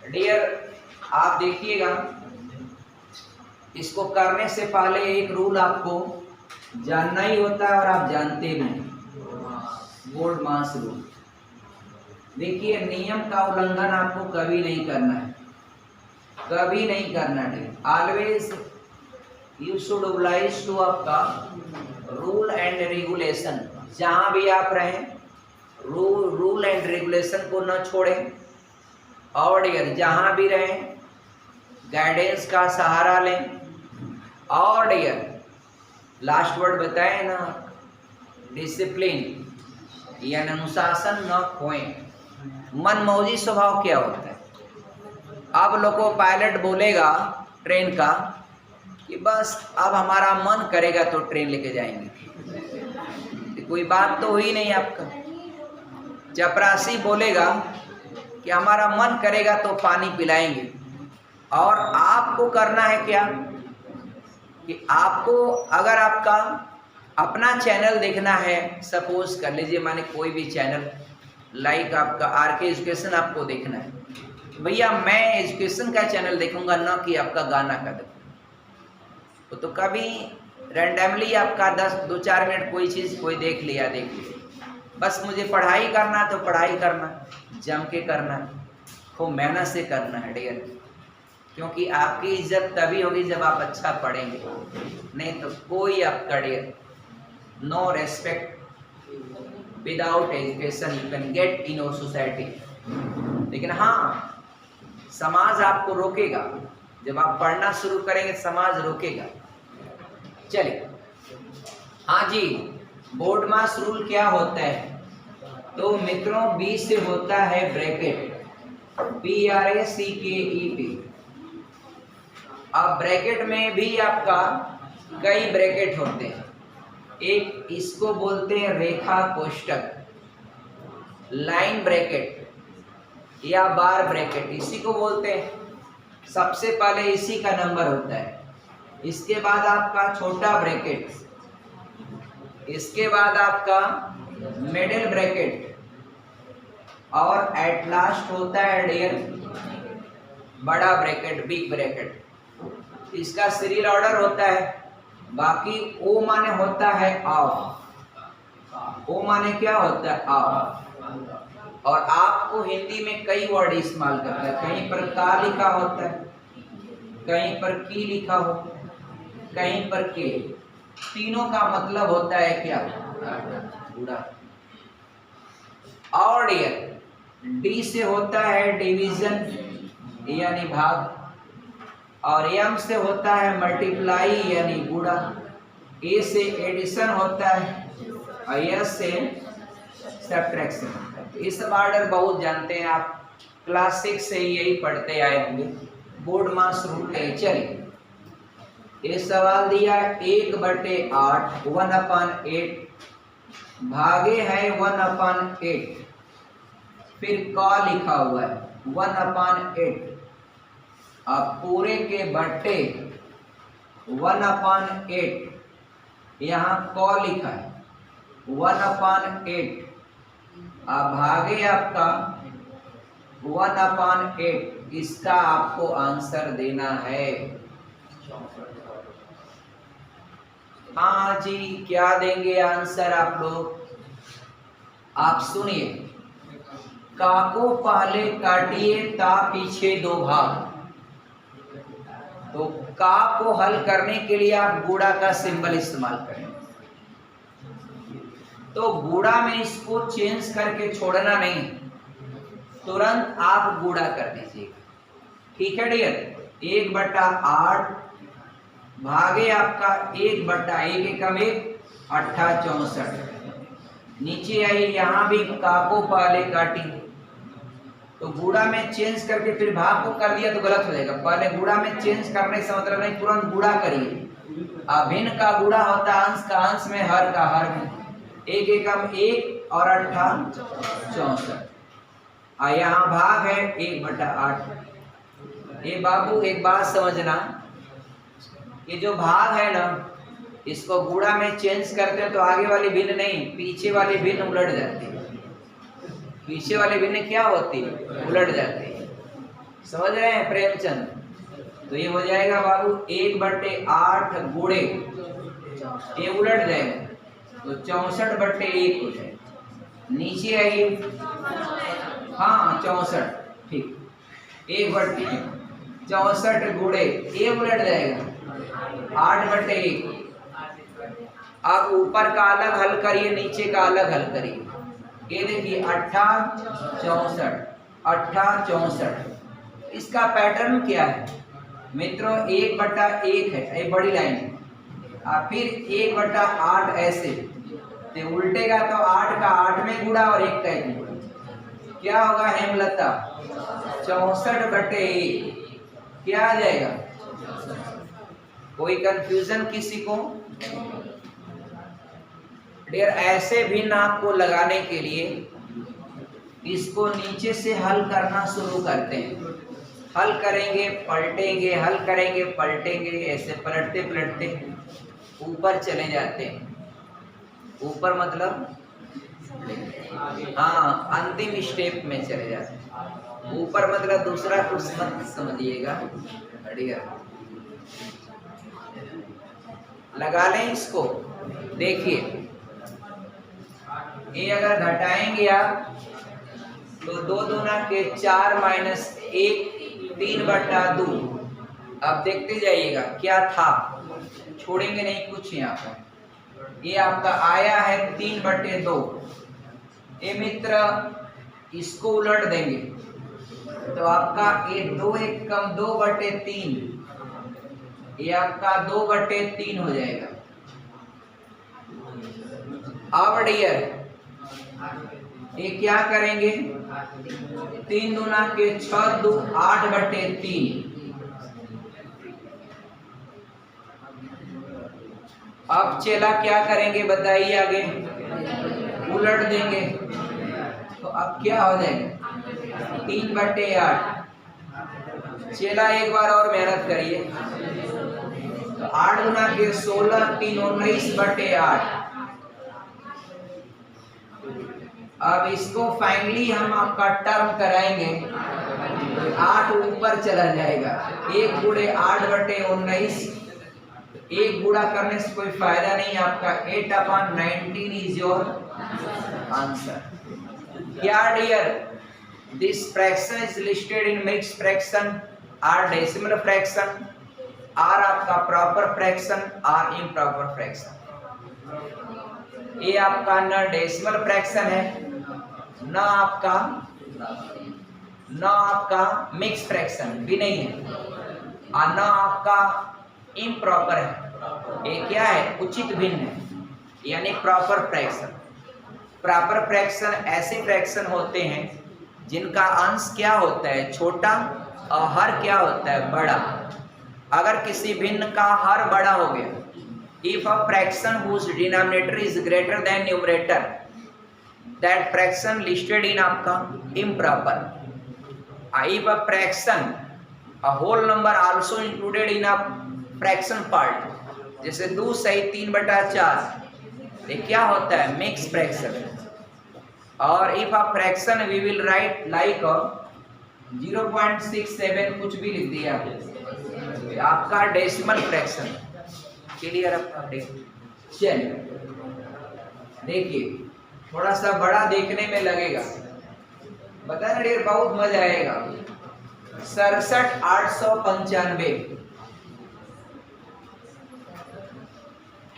Dear, आप देखिएगा, इसको करने से पहले एक रूल आपको जानना ही होता है और आप जानते नहीं, बोर्ड मास रूल। देखिए, नियम का उल्लंघन आपको कभी नहीं करना है, कभी नहीं करना है। Always you should oblige to आपका रूल एंड रेगुलेशन। जहाँ भी आप रहें, रूल एंड रेगुलेशन को न छोड़ें। और डियर, जहाँ भी रहें गाइडेंस का सहारा लें। और डियर, लास्ट वर्ड बताए ना, डिसिप्लिन यानी अनुशासन न खोएं। मनमौजी स्वभाव क्या होता है? अब लोगों पायलट बोलेगा ट्रेन का कि बस अब हमारा मन करेगा तो ट्रेन लेके जाएंगे, कोई बात तो हुई नहीं आपका। चपरासी बोलेगा कि हमारा मन करेगा तो पानी पिलाएंगे, और आपको करना है क्या कि आपको अगर आपका अपना चैनल देखना है, सपोज कर लीजिए, माने कोई भी चैनल लाइक आपका आरके एजुकेशन आपको देखना है, भैया मैं एजुकेशन का चैनल देखूंगा, ना कि आपका गाना का देखूंगा। तो कभी रैंडमली आपका 2-4 मिनट कोई चीज़ कोई देख लिया, बस मुझे पढ़ाई करना है तो पढ़ाई करना, जम के करना, खूब मेहनत से करना है डियर, क्योंकि आपकी इज्जत तभी होगी जब आप अच्छा पढ़ेंगे, नहीं तो कोई आपका dear no respect. Without education you can get in our society. लेकिन हाँ, समाज आपको रोकेगा, जब आप पढ़ना शुरू करेंगे समाज रोकेगा। चलिए, हाँ जी, बोर्ड मास रूल क्या होता है? तो मित्रों, बी से होता है ब्रैकेट, BRACKET। अब ब्रैकेट में भी आपका कई ब्रैकेट होते हैं। एक इसको बोलते हैं रेखा कोष्टक, लाइन ब्रैकेट या बार ब्रैकेट, इसी को बोलते हैं। सबसे पहले इसी का नंबर होता है, इसके बाद आपका छोटा ब्रैकेट, इसके बाद आपका मिडिल ब्रैकेट, और एट लास्ट होता है डियर बड़ा ब्रैकेट, बिग ब्रैकेट। इसका सीरियल ऑर्डर होता है। बाकी ओ माने होता है ऑफ, ओ माने क्या होता है? ऑफ। और आपको हिंदी में कई वर्ड इस्तेमाल करता है, कहीं पर का लिखा होता है, कहीं पर की लिखा हो, कहीं पर के। तीनों का मतलब होता है क्या? पूरा। और डी से होता है डिवीजन यानी भाग, और एम से होता है मल्टीप्लाई यानी गुणा, ए से एडिशन होता है, और एस से सब्ट्रैक्शन। इस ऑर्डर बहुत जानते हैं आप, क्लास 6 से यही पढ़ते आए होंगे, बोर्ड मास रूल के। चलिए, ये सवाल दिया 1/8, 1/8 भागे है 1/8, फिर का लिखा हुआ है 1/8, अब पूरे के बट्टे 1/8, यहाँ क लिखा है 1/8, अब भागे आपका 1/8, इसका आपको आंसर देना है। हाँ जी, क्या देंगे आंसर आप लोग? आप सुनिए, का को पहले काटिए ता पीछे 2 भाग। तो का को हल करने के लिए आप गुणा का सिंबल इस्तेमाल करें। तो गुणा में इसको चेंज करके छोड़ना नहीं, तुरंत आप गुणा कर दीजिएगा। ठीक है डियर, 1/8 भागे आपका 1/1 एकम 1 8 64। नीचे आई, यहाँ भी का को पहले काटी, तो गुणा में चेंज करके फिर भाग को कर दिया तो गलत हो जाएगा। पहले गुणा में चेंज करने से मतलब नहीं, तुरंत गुणा करिए। अभिन्न का गुणा होता है अंश का अंश में, हर का हर में। 1 एकम 1 और 8 64। यहाँ भाग है 1/8। ये बाबू एक बात समझना, ये जो भाग है ना, इसको गुणा में चेंज करते हैं तो आगे वाली भिन्न नहीं, पीछे वाली भिन्न उलट जाती है। पीछे वाली भिन्न क्या होती है? उलट जाती है। समझ रहे हैं प्रेमचंद? तो ये हो जाएगा बाबू 1/8 गुणे, ये उलट जाएगा तो 64/1 हो जाएगा। नीचे आइए, हाँ 64, ठीक, 1/64 गुणे ये उलट जाएगा 8/1। अब ऊपर का अलग हल करिए, नीचे का अलग हल करिए। ये देखिए 8 64, 8 64। इसका पैटर्न क्या है मित्रों? 1/1 है, ये बड़ी लाइन है, और फिर 1/8 ऐसे, तो उल्टेगा तो 8 का 8 में गुणा और 1 का 1 गुणा, क्या होगा हेमलता? 64/1। क्या आ जाएगा? कोई कंफ्यूजन किसी को? डियर, ऐसे भिन्न आपको लगाने के लिए इसको नीचे से हल करना शुरू करते हैं। हल करेंगे पलटेंगे, हल करेंगे पलटेंगे, ऐसे पलटते पलटते ऊपर चले जाते हैं। ऊपर मतलब हाँ अंतिम स्टेप में चले जाते हैं। ऊपर मतलब दूसरा कुछ मत समझिएगा। बढ़िया, लगा लें इसको। देखिए ये अगर घटाएंगे आप तो 2 दूना के 4 माइनस 1 3/2। अब देखते जाइएगा क्या था, छोड़ेंगे नहीं कुछ यहाँ पर। ये आपका आया है 3/2। ये मित्र इसको उलट देंगे तो आपका ये 2 1 कम 2/3, ये आपका 2/3 हो जाएगा। अब डियर ये क्या करेंगे? 3 दूना के 6 2 8/3। अब चेला क्या करेंगे बताइए? आगे उलट देंगे तो अब क्या हो जाएगा? 3/8। चेला एक बार और मेहनत करिए तो 8 दूना के 16 3 19/8। अब इसको फाइनली हम आपका टर्म कराएंगे, 8 ऊपर चला जाएगा। 1 गुणे 8/19, 1 गुणा करने से कोई फायदा नहीं। आपका 8/19 इज योर आंसर। क्या dear? This fraction is listed in mixed fraction or decimal fraction, or आपका proper fraction, or improper fraction. ये आपका न डेसिमल फ्रैक्शन है, न आपका मिक्स फ्रैक्शन भी नहीं है, और न आपका इम्प्रॉपर है। ये क्या है? उचित भिन्न है, यानी प्रॉपर फ्रैक्शन। प्रॉपर फ्रैक्शन ऐसे फ्रैक्शन होते हैं जिनका अंश क्या होता है? छोटा, और हर क्या होता है? बड़ा। अगर किसी भिन्न का हर बड़ा हो गया, if a fraction whose denominator is greater than numerator, that fraction listed in आपका improper. If a fraction, a whole number also included in a fraction part, जैसे 2 सही 3/4, ये क्या होता है? Mix fraction. और if a fraction we will write like 0.67 कुछ भी लिख दिया आपका डेसिमल फ्रैक्शन। क्लियर आपका? चलिए देखिए, थोड़ा सा बड़ा देखने में लगेगा, बता डियर, बहुत मजा आएगा। 67,895।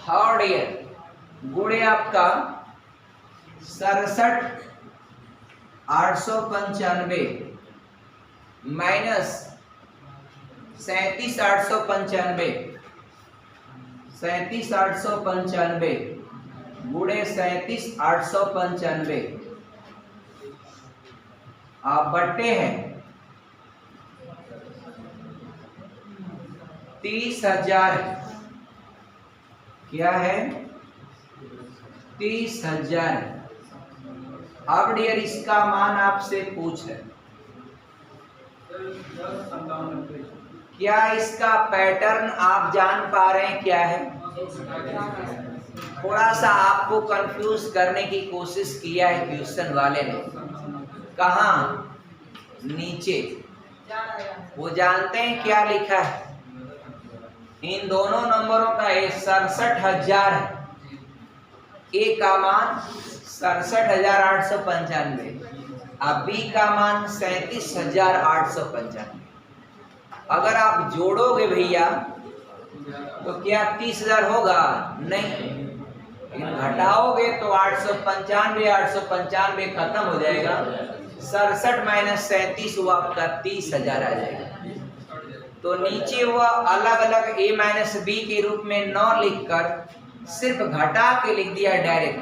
हाँ डियर, गुणे आपका 67,895 माइनस 37,895, 37,895 गुणे 37,895 आप बट्टे हैं 30,000। क्या है? 30,000। अब डियर इसका मान आपसे पूछ है, क्या इसका पैटर्न आप जान पा रहे हैं क्या है? थोड़ा सा आपको कंफ्यूज करने की कोशिश किया है क्वेश्चन वाले ने। कहाँ? नीचे वो जानते हैं क्या लिखा है? इन दोनों नंबरों का 67,000 है। ए का मान 67,895 और बी का मान 37,895। अगर आप जोड़ोगे भैया तो क्या 30,000 होगा? नहीं। घटाओगे तो 895 खत्म हो जाएगा। 67 माइनस 37 वो आपका 30,000 आ जाएगा। तो नीचे वो अलग अलग a माइनस बी के रूप में 9 लिखकर सिर्फ घटा के लिख दिया डायरेक्ट।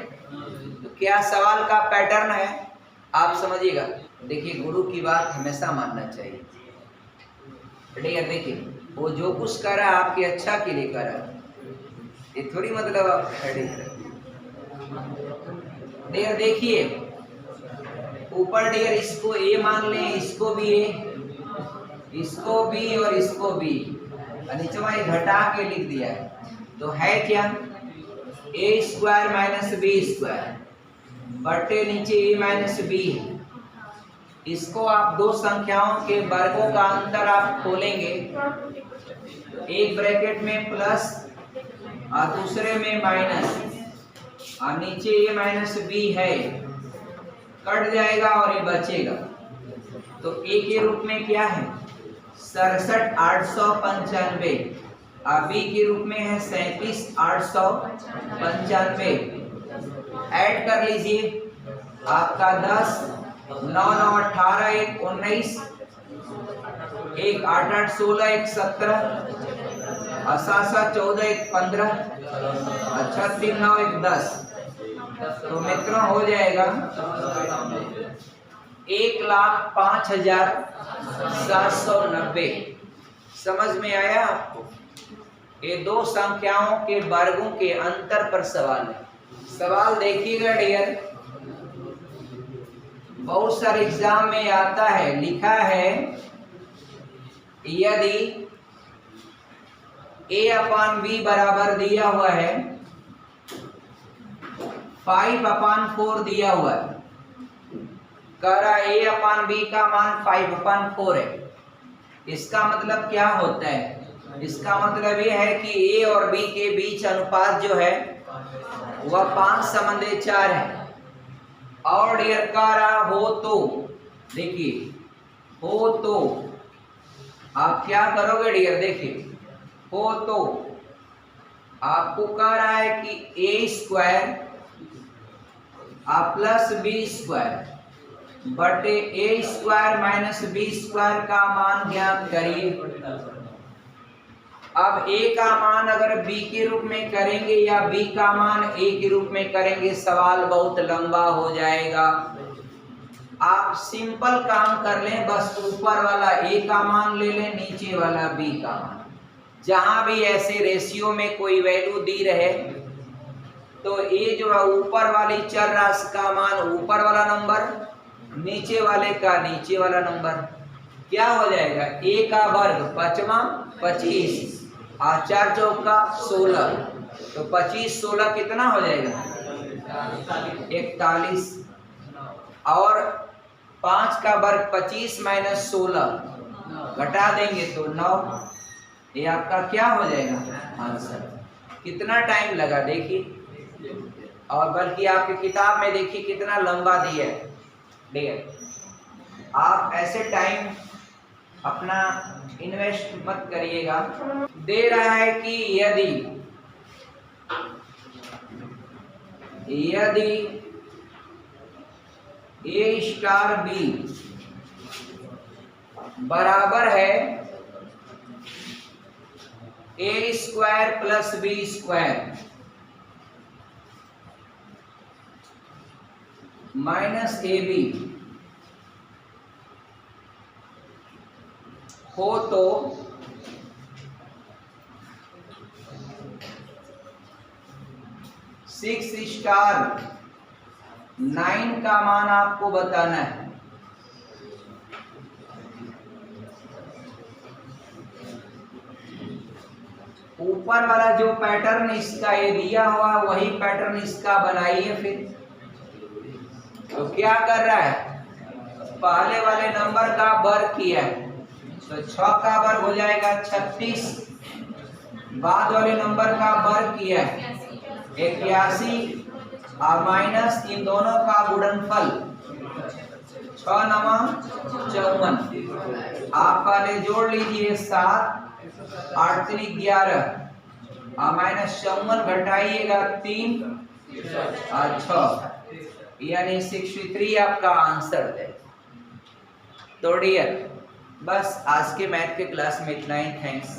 तो क्या सवाल का पैटर्न है आप समझिएगा। देखिए गुरु की बात हमेशा मानना चाहिए। देखिए वो जो कुछ कर रहा है आपकी अच्छा के लिए कर रहा है, ये थोड़ी मतलब आप देखिए ऊपर डियर इसको ए मान लें, इसको भी ए, इसको बी और इसको बी, नीचे में घटा के लिख दिया है। तो है क्या? ए स्क्वायर माइनस बी स्क्वायर बटे नीचे ए माइनस बी है। इसको आप दो संख्याओं के वर्गों का अंतर आप खोलेंगे, एक ब्रैकेट में प्लस और दूसरे में माइनस, और नीचे ए माइनस बी है, कट जाएगा और ये बचेगा। तो ए के रूप में क्या है? 67,895 और बी के रूप में है 37,895। ऐड कर लीजिए, आपका 10 9 9 18 1 19 1 8 8 16 1 17 और 7 7 14 1 15 अच्छा 3 9 1 10। तो मित्रों हो जाएगा 1,05,790। समझ में आया आपको? ये दो संख्याओं के वर्गों के अंतर पर सवाल है। सवाल देखिएगा डियर, बहुत सारे एग्जाम में आता है, लिखा है यदि a/b बराबर दिया हुआ है 5/4 दिया हुआ है, कह रहा a/b का मान 5/4 है। इसका मतलब क्या होता है? इसका मतलब ये है कि a और b के बीच अनुपात जो है वह 5/4 है। और डियर कह रहा हो तो देखिए, हो तो आप क्या करोगे डियर? देखिए हो तो आपको कह रहा है कि a square plus B square बटे A square minus B square का मान ज्ञात करिए। अब a का मान अगर b के रूप में करेंगे या b का मान a के रूप में करेंगे, सवाल बहुत लंबा हो जाएगा। आप सिंपल काम कर लें, बस ऊपर वाला a का मान ले लें, नीचे वाला b का मान। जहां भी ऐसे रेशियो में कोई वैल्यू दी रहे तो a जो है ऊपर वाली चर राशि का मान ऊपर वाला नंबर, नीचे वाले का नीचे वाला नंबर। क्या हो जाएगा? a का वर्ग 25 और 4 चौका 16, तो 25 16 कितना हो जाएगा? 41। और 5 का वर्ग 25 माइनस 16 घटा देंगे तो 9। ये आपका क्या हो जाएगा? आंसर। कितना टाइम लगा देखिए, और बल्कि आपकी किताब में देखिए कितना लंबा दिया है। आप ऐसे टाइम अपना इन्वेस्ट मत करिएगा। दे रहा है कि यदि a स्टार b बराबर है a square plus B square minus ab हो तो सिक्स स्टार 9 का मान आपको बताना है। ऊपर वाला जो पैटर्न इसका ये दिया हुआ वही पैटर्न इसका बनाइए। फिर तो क्या कर रहा है? पहले वाले नंबर का वर्ग किया है तो 6 का वर्ग हो जाएगा 36, बाद वाले नंबर का वर्ग किया है 81 और माइनस इन दोनों का गुणनफल 6 9 54, आप पहले जोड़ लीजिए 7 8 3 11 और माइनस 54 घटाइएगा 3 और 6 यानी 63 आपका आंसर है। तो डियर बस आज के मैथ के क्लास में इतना ही। थैंक्स।